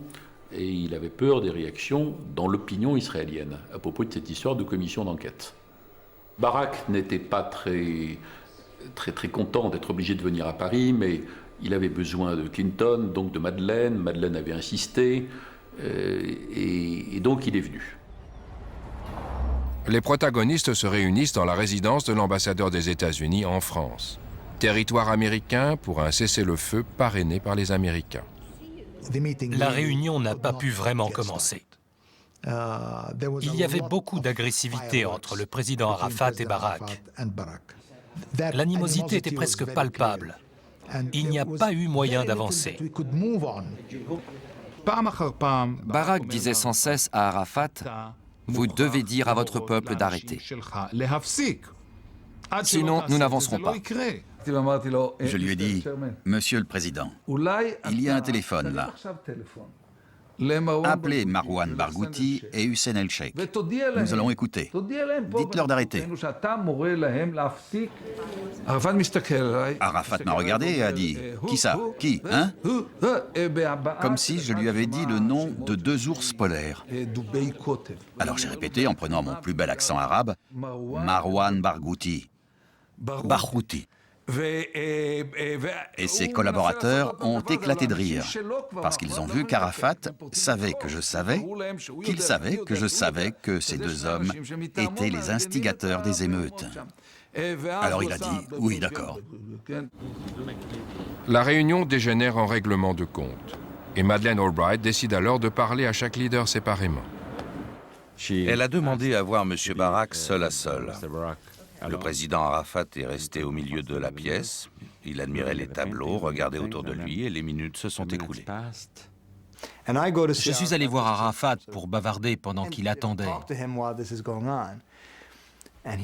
et il avait peur des réactions dans l'opinion israélienne à propos de cette histoire de commission d'enquête. Barak n'était pas très content d'être obligé de venir à Paris, mais il avait besoin de Clinton, donc de Madeleine. Madeleine avait insisté, et donc il est venu. Les protagonistes se réunissent dans la résidence de l'ambassadeur des États-Unis en France. Territoire américain pour un cessez-le-feu parrainé par les Américains. La réunion n'a pas pu vraiment commencer. Il y avait beaucoup d'agressivité entre le président Arafat et Barak. L'animosité était presque palpable. Il n'y a pas eu moyen d'avancer. Barak disait sans cesse à Arafat « Vous devez dire à votre peuple d'arrêter. Sinon, nous n'avancerons pas. » Je lui ai dit « Monsieur le Président, il y a un téléphone là. Appelez Marwan Barghouti et Hussein El-Sheikh. Nous allons écouter. Dites-leur d'arrêter. Arafat m'a regardé et a dit « Qui ça? Qui? Hein ?» Comme si je lui avais dit le nom de 2 ours polaires. Alors j'ai répété en prenant mon plus bel accent arabe « Marwan Barghouti. Barghouti. » Et ses collaborateurs ont éclaté de rire, parce qu'ils ont vu qu'Arafat savait que je savais, qu'il savait que je savais que ces 2 hommes étaient les instigateurs des émeutes. Alors il a dit « Oui, d'accord ». La réunion dégénère en règlement de compte, et Madeleine Albright décide alors de parler à chaque leader séparément. Elle a demandé à voir M. Barak seul à seul. Le président Arafat est resté au milieu de la pièce. Il admirait les tableaux, regardait autour de lui et les minutes se sont écoulées. Je suis allé voir Arafat pour bavarder pendant qu'il attendait.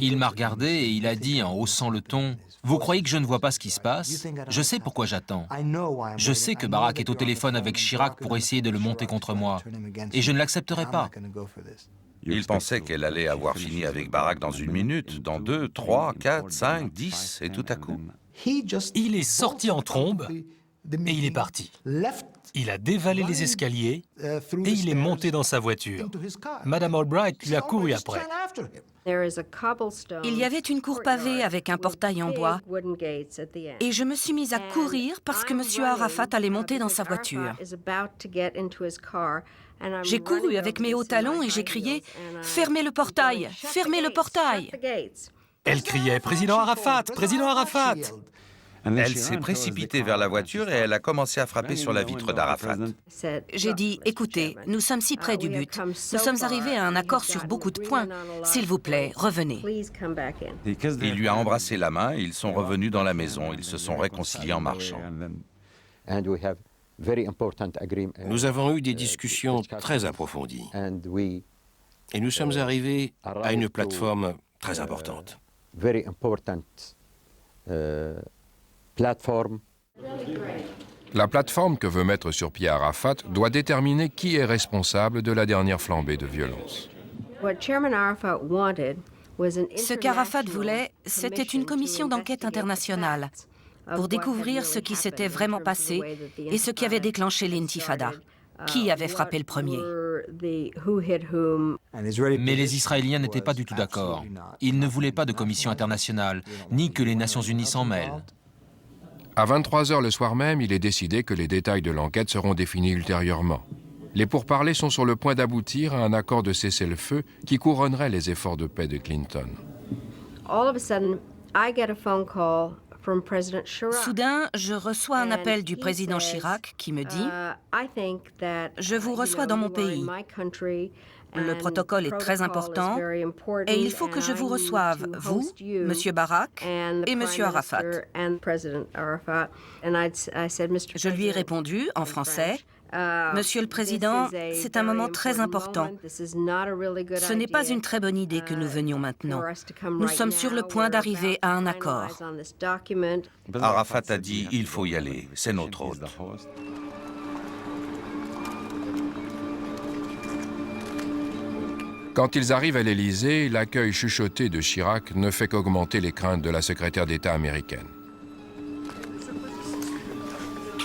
Il m'a regardé et il a dit en haussant le ton « Vous croyez que je ne vois pas ce qui se passe? Je sais pourquoi j'attends. Je sais que Barak est au téléphone avec Chirac pour essayer de le monter contre moi. Et je ne l'accepterai pas. » Il pensait qu'elle allait avoir fini avec Barak dans 1 minute, dans 2, 3, 4, 5, 10, et tout à coup. Il est sorti en trombe et il est parti. Il a dévalé les escaliers et il est monté dans sa voiture. Madame Albright lui a couru après. Il y avait une cour pavée avec un portail en bois et je me suis mise à courir parce que M. Arafat allait monter dans sa voiture. J'ai couru avec mes hauts talons et j'ai crié « Fermez le portail! Fermez le portail !» Elle criait « Président Arafat! Président Arafat !» Elle s'est précipitée vers la voiture et elle a commencé à frapper sur la vitre d'Arafat. J'ai dit « Écoutez, nous sommes si près du but. Nous sommes arrivés à un accord sur beaucoup de points. S'il vous plaît, revenez. » Il lui a embrassé la main et ils sont revenus dans la maison. Ils se sont réconciliés en marchant. Nous avons eu des discussions très approfondies. Et nous sommes arrivés à une plateforme très importante. La plateforme que veut mettre sur pied Arafat doit déterminer qui est responsable de la dernière flambée de violence. Ce qu'Arafat voulait, c'était une commission d'enquête internationale pour découvrir ce qui s'était vraiment passé et ce qui avait déclenché l'intifada. Qui avait frappé le premier? Mais les Israéliens n'étaient pas du tout d'accord. Ils ne voulaient pas de commission internationale, ni que les Nations Unies s'en mêlent. À 23 h le soir même, il est décidé que les détails de l'enquête seront définis ultérieurement. Les pourparlers sont sur le point d'aboutir à un accord de cessez-le-feu qui couronnerait les efforts de paix de Clinton. Soudain, je reçois un appel du président Chirac qui me dit « Je vous reçois dans mon pays. Le protocole est très important et il faut que je vous reçoive, vous, M. Barak et M. Arafat. » Je lui ai répondu en français « Monsieur le Président, c'est un moment très important. Ce n'est pas une très bonne idée que nous venions maintenant. Nous sommes sur le point d'arriver à un accord. » Arafat a dit « Il faut y aller, c'est notre hôte. » Quand ils arrivent à l'Élysée, l'accueil chuchoté de Chirac ne fait qu'augmenter les craintes de la secrétaire d'État américaine.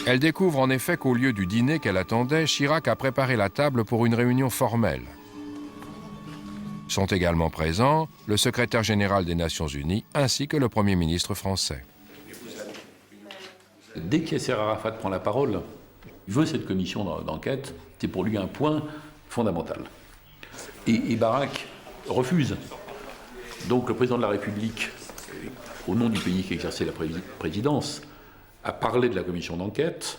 Elle découvre en effet qu'au lieu du dîner qu'elle attendait, Chirac a préparé la table pour une réunion formelle. Sont également présents le secrétaire général des Nations Unies ainsi que le Premier ministre français. Dès qu'Yasser Arafat prend la parole, il veut cette commission d'enquête, c'est pour lui un point fondamental. Et Barak refuse. Donc le président de la République, au nom du pays qui exerçait la présidence, a parlé de la commission d'enquête,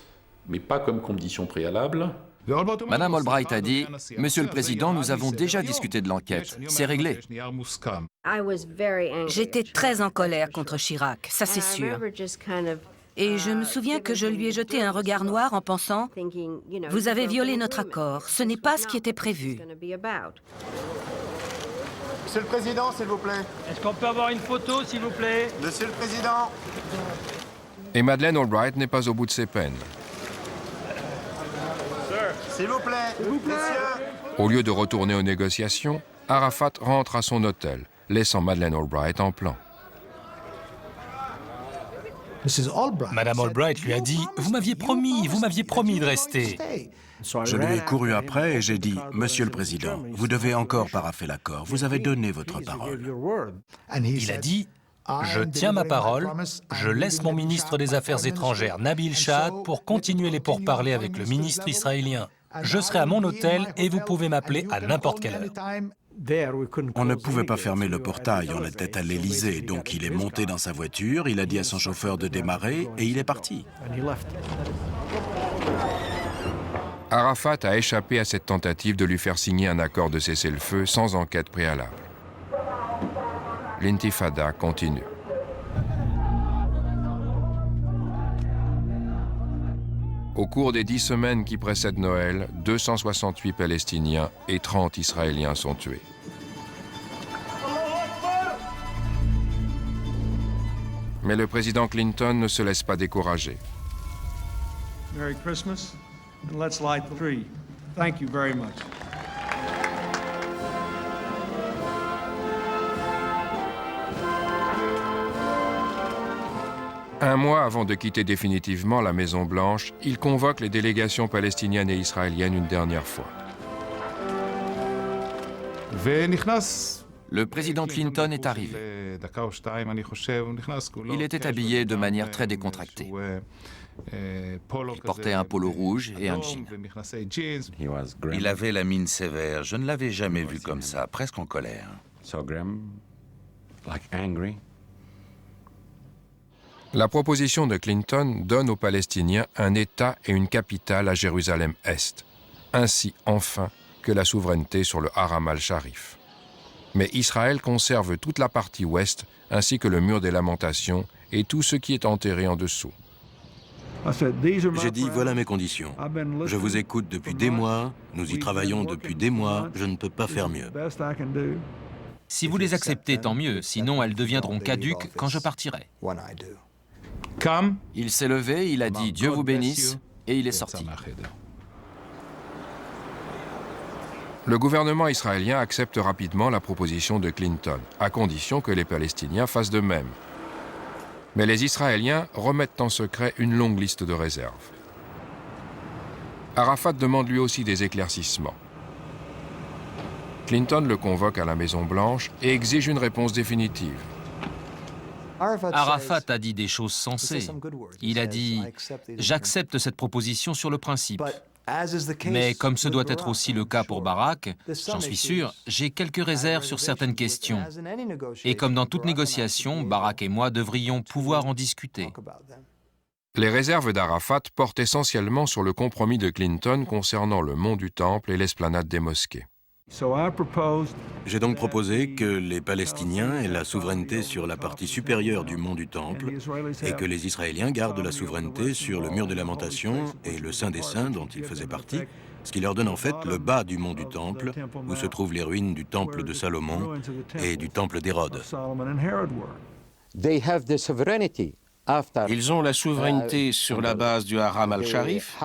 mais pas comme condition préalable. Madame Albright a dit « Monsieur le Président, nous avons déjà discuté de l'enquête. C'est réglé. » J'étais très en colère contre Chirac, ça c'est sûr. Et je me souviens que je lui ai jeté un regard noir en pensant « Vous avez violé notre accord, ce n'est pas ce qui était prévu. » Monsieur le Président, s'il vous plaît. Est-ce qu'on peut avoir une photo, s'il vous plaît? Monsieur le Président. Et Madeleine Albright n'est pas au bout de ses peines. S'il vous plaît, messieurs. Au lieu de retourner aux négociations, Arafat rentre à son hôtel, laissant Madeleine Albright en plan. Madame Albright lui a dit « Vous m'aviez promis de rester ». Je lui ai couru après et j'ai dit « Monsieur le Président, vous devez encore paraffer l'accord. Vous avez donné votre parole. » Il a dit « Je tiens ma parole, je laisse mon ministre des Affaires étrangères, Nabil Shahad, pour continuer les pourparlers avec le ministre israélien. Je serai à mon hôtel et vous pouvez m'appeler à n'importe quelle heure. » On ne pouvait pas fermer le portail, on était à l'Élysée, donc il est monté dans sa voiture, il a dit à son chauffeur de démarrer et il est parti. Arafat a échappé à cette tentative de lui faire signer un accord de cessez-le-feu sans enquête préalable. L'intifada continue. Au cours des 10 semaines qui précèdent Noël, 268 Palestiniens et 30 Israéliens sont tués. Mais le président Clinton ne se laisse pas décourager. Merry Christmas, and let's light the tree. Thank you very much. Un mois avant de quitter définitivement la Maison-Blanche, il convoque les délégations palestiniennes et israéliennes une dernière fois. Le président Clinton est arrivé. Il était habillé de manière très décontractée. Il portait un polo rouge et un jean. Il avait la mine sévère. Je ne l'avais jamais vu comme ça, presque en colère. La proposition de Clinton donne aux Palestiniens un État et une capitale à Jérusalem-Est, ainsi enfin que la souveraineté sur le Haram al-Sharif. Mais Israël conserve toute la partie ouest, ainsi que le mur des Lamentations et tout ce qui est enterré en dessous. J'ai dit, voilà mes conditions. Je vous écoute depuis des mois, nous y travaillons depuis des mois, je ne peux pas faire mieux. Si vous les acceptez, tant mieux, sinon elles deviendront caduques quand je partirai. Il s'est levé, il a dit « Dieu vous bénisse » et il est sorti. Le gouvernement israélien accepte rapidement la proposition de Clinton, à condition que les Palestiniens fassent de même. Mais les Israéliens remettent en secret une longue liste de réserves. Arafat demande lui aussi des éclaircissements. Clinton le convoque à la Maison-Blanche et exige une réponse définitive. Arafat a dit des choses sensées. Il a dit « J'accepte cette proposition sur le principe. Mais comme ce doit être aussi le cas pour Barak, j'en suis sûr, j'ai quelques réserves sur certaines questions. Et comme dans toute négociation, Barak et moi devrions pouvoir en discuter. » Les réserves d'Arafat portent essentiellement sur le compromis de Clinton concernant le mont du Temple et l'esplanade des mosquées. J'ai donc proposé que les Palestiniens aient la souveraineté sur la partie supérieure du mont du Temple et que les Israéliens gardent la souveraineté sur le mur des Lamentations et le Saint des Saints dont ils faisaient partie, ce qui leur donne en fait le bas du mont du Temple où se trouvent les ruines du Temple de Salomon et du Temple d'Hérode. Ils ont la souveraineté sur la base du Haram al-Sharif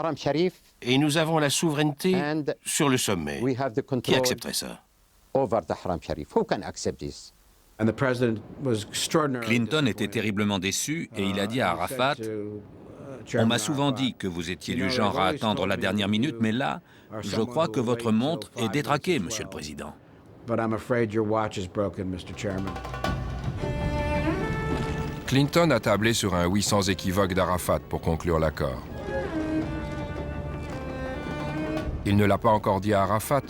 et nous avons la souveraineté sur le sommet. Qui accepterait ça? Clinton était terriblement déçu et il a dit à Arafat « On m'a souvent dit que vous étiez du genre à attendre la dernière minute, mais là, je crois que votre montre est détraquée, Monsieur le Président. » Clinton a tablé sur un oui sans équivoque d'Arafat pour conclure l'accord. Il ne l'a pas encore dit à Arafat,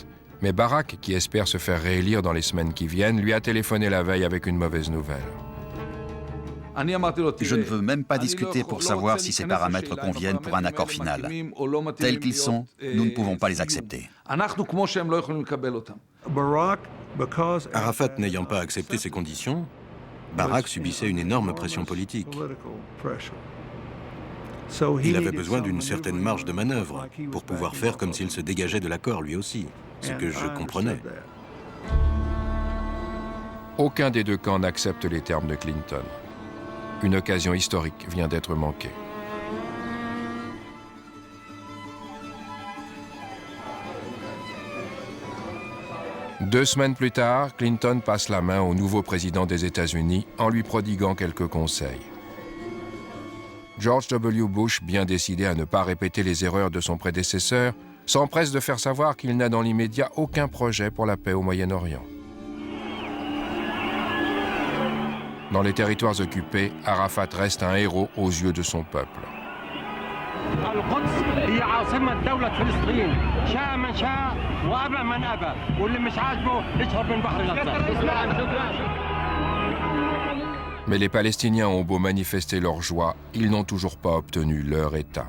mais Barak, qui espère se faire réélire dans les semaines qui viennent, lui a téléphoné la veille avec une mauvaise nouvelle. Je ne veux même pas discuter pour savoir si ces paramètres conviennent pour un accord final. Tels qu'ils sont, nous ne pouvons pas les accepter. Arafat n'ayant pas accepté ces conditions, Barak subissait une énorme pression politique. Il avait besoin d'une certaine marge de manœuvre pour pouvoir faire comme s'il se dégageait de l'accord lui aussi, ce que je comprenais. Aucun des deux camps n'accepte les termes de Clinton. Une occasion historique vient d'être manquée. 2 semaines plus tard, Clinton passe la main au nouveau président des États-Unis en lui prodiguant quelques conseils. George W. Bush, bien décidé à ne pas répéter les erreurs de son prédécesseur, s'empresse de faire savoir qu'il n'a dans l'immédiat aucun projet pour la paix au Moyen-Orient. Dans les territoires occupés, Arafat reste un héros aux yeux de son peuple. Mais les Palestiniens ont beau manifester leur joie, ils n'ont toujours pas obtenu leur État.